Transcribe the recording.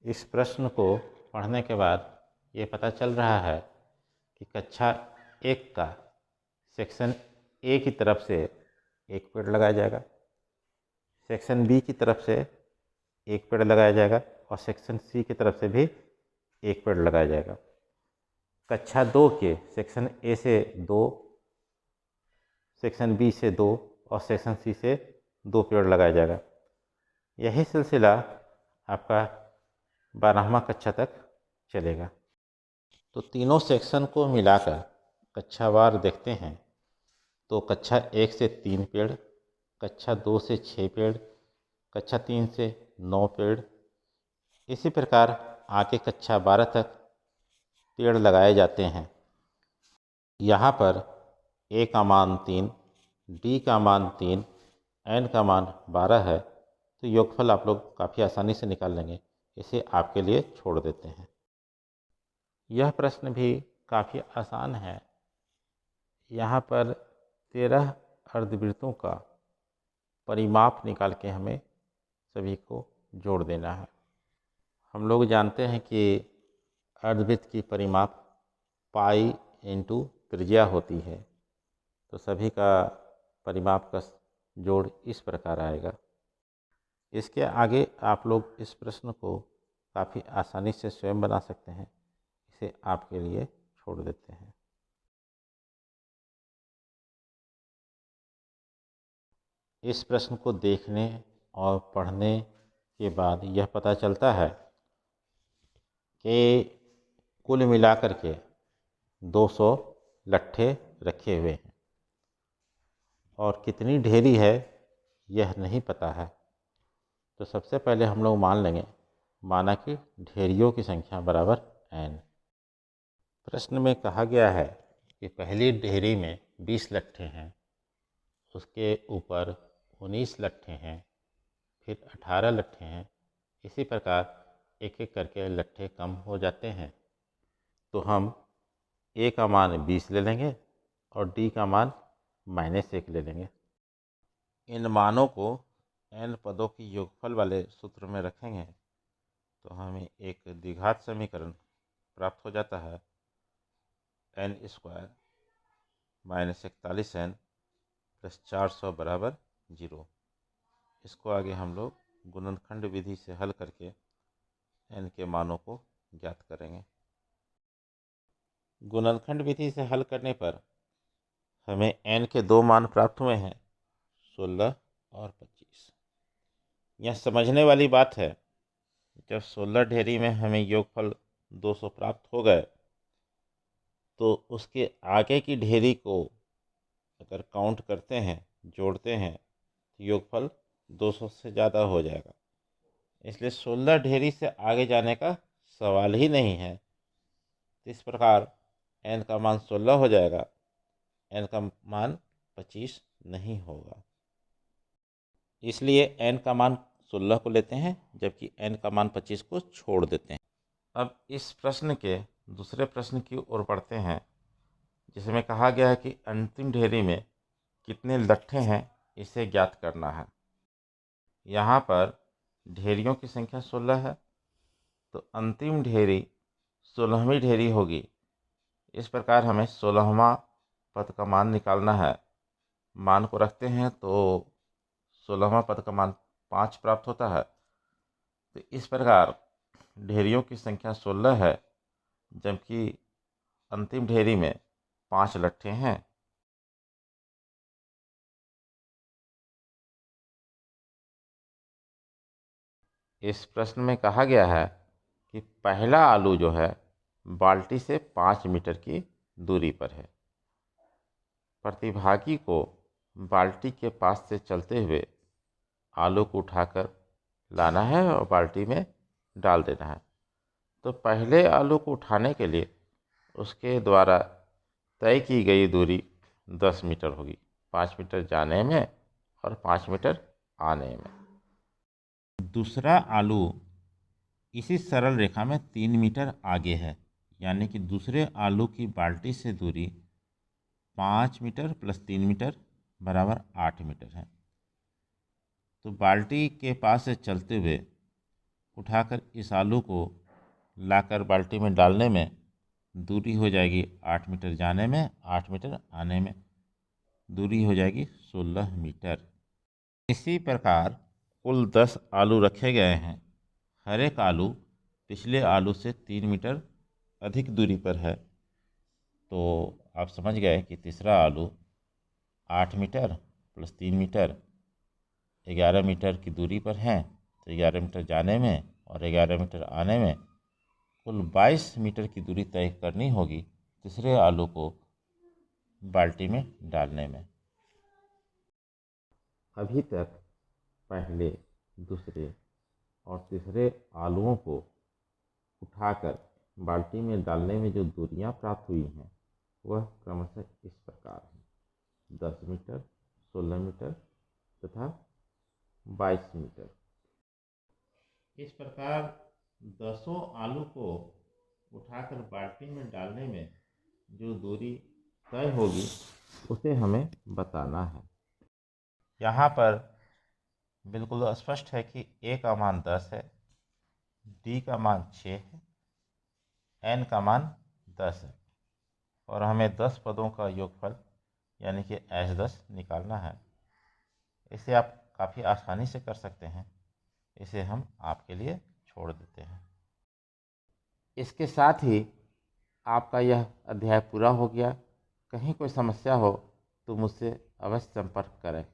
इस प्रश्न को पढ़ने के बाद ये पता चल रहा है कि कक्षा 1 का सेक्शन ए की तरफ से एक पेड़ लगाया जाएगा, सेक्शन बी की तरफ से एक पेड़ लगाया जाएगा और सेक्शन सी की तरफ से भी एक पेड़ लगाया जाएगा। कक्षा 2 के सेक्शन ए से 2, सेक्शन बी से 2 और सेक्शन सी से 2 पेड़ लगाया जाएगा। यही सिलसिला आपका 12वां कक्षा तक चलेगा। तो तीनों सेक्शन को मिलाकर कक्षावार देखते हैं तो कक्षा 1 से 3 पेड़, कक्षा 2 से 6 पेड़, कक्षा 3 से 9 पेड़, इसी प्रकार आगे कक्षा 12 तक पेड़ लगाए जाते हैं। यहाँ पर ए का मान 3, डी का मान 3, एन का मान 12 है, तो योगफल आप लोग काफ़ी आसानी से निकाल लेंगे। इसे आपके लिए छोड़ देते हैं। यह प्रश्न भी काफ़ी आसान है। यहाँ पर 13 अर्धवृत्तों का परिमाप निकाल के हमें सभी को जोड़ देना है। हम लोग जानते हैं कि अर्धवृत्त की परिमाप पाई इंटू त्रिज्या होती है, तो सभी का परिमाप का जोड़ इस प्रकार आएगा। इसके आगे आप लोग इस प्रश्न को काफ़ी आसानी से स्वयं बना सकते हैं। इसे आपके लिए छोड़ देते हैं। इस प्रश्न को देखने और पढ़ने के बाद यह पता चलता है कि कुल मिलाकर के 200 लट्ठे रखे हुए हैं और कितनी ढेरी है यह नहीं पता है। तो सबसे पहले हम लोग मान लेंगे, माना कि ढेरियों की संख्या बराबर n। प्रश्न में कहा गया है कि पहली ढेरी में 20 लट्ठे हैं, उसके ऊपर 19 लट्ठे हैं, फिर 18 लट्ठे हैं। इसी प्रकार एक एक करके लट्ठे कम हो जाते हैं। तो हम ए का मान 20 ले लेंगे और डी का मान -1 ले लेंगे। इन मानों को n पदों की योगफल वाले सूत्र में रखेंगे तो हमें एक द्विघात समीकरण प्राप्त हो जाता है, n² -41n + 400 बराबर 0। इसको आगे हम लोग गुणनखंड विधि से हल करके n के मानों को ज्ञात करेंगे। गुणनखंड विधि से हल करने पर हमें n के 2 मान प्राप्त हुए हैं, 16 और 25। यह समझने वाली बात है, जब 16 ढेरी में हमें योगफल 200 प्राप्त हो गए तो उसके आगे की ढेरी को अगर काउंट करते हैं, जोड़ते हैं, तो योगफल 200 से ज़्यादा हो जाएगा। इसलिए 16 ढेरी से आगे जाने का सवाल ही नहीं है। इस प्रकार n का मान 16 हो जाएगा, n का मान 25 नहीं होगा। इसलिए n का मान 16 को लेते हैं जबकि n का मान 25 को छोड़ देते हैं। अब इस प्रश्न के दूसरे प्रश्न की ओर बढ़ते हैं, जिसमें कहा गया है कि अंतिम ढेरी में कितने लट्ठे हैं इसे ज्ञात करना है। यहाँ पर ढेरियों की संख्या 16 है, तो अंतिम ढेरी 16वीं ढेरी होगी। इस प्रकार हमें 16वां पद का मान निकालना है। मान को रखते हैं तो 16वां पद का मान 5 प्राप्त होता है। तो इस प्रकार ढेरियों की संख्या 16 है जबकि अंतिम ढेरी में 5 लट्ठे हैं। इस प्रश्न में कहा गया है कि पहला आलू जो है बाल्टी से 5 मीटर की दूरी पर है। प्रतिभागी को बाल्टी के पास से चलते हुए आलू को उठाकर लाना है और बाल्टी में डाल देना है। तो पहले आलू को उठाने के लिए उसके द्वारा तय की गई दूरी 10 मीटर होगी, 5 मीटर जाने में और 5 मीटर आने में। दूसरा आलू इसी सरल रेखा में 3 मीटर आगे है, यानी कि दूसरे आलू की बाल्टी से दूरी 5 मीटर + 3 मीटर बराबर 8 मीटर है। तो बाल्टी के पास से चलते हुए उठाकर इस आलू को लाकर बाल्टी में डालने में दूरी हो जाएगी 8 मीटर जाने में, 8 मीटर आने में, दूरी हो जाएगी 16 मीटर। इसी प्रकार कुल 10 आलू रखे गए हैं। हर एक आलू पिछले आलू से 3 मीटर अधिक दूरी पर है। तो आप समझ गए कि तीसरा आलू 8 मीटर प्लस 3 मीटर 11 मीटर की दूरी पर है। तो 11 मीटर जाने में और 11 मीटर आने में कुल 22 मीटर की दूरी तय करनी होगी तीसरे आलू को बाल्टी में डालने में। अभी तक पहले, दूसरे और तीसरे आलूओं को उठाकर बाल्टी में डालने में जो दूरियां प्राप्त हुई हैं वह क्रमशः इस प्रकार हैं: 10 मीटर, 16 मीटर तथा 22 मीटर। इस प्रकार 10 आलू को उठाकर बाल्टी में डालने में जो दूरी तय होगी उसे हमें बताना है। यहाँ पर बिल्कुल स्पष्ट है कि ए का मान 10 है, डी का मान 6 है, एन का मान 10 है और हमें 10 पदों का योगफल यानी कि H10 निकालना है। इसे आप काफ़ी आसानी से कर सकते हैं। इसे हम आपके लिए छोड़ देते हैं। इसके साथ ही आपका यह अध्याय पूरा हो गया। कहीं कोई समस्या हो तो मुझसे अवश्य संपर्क करें।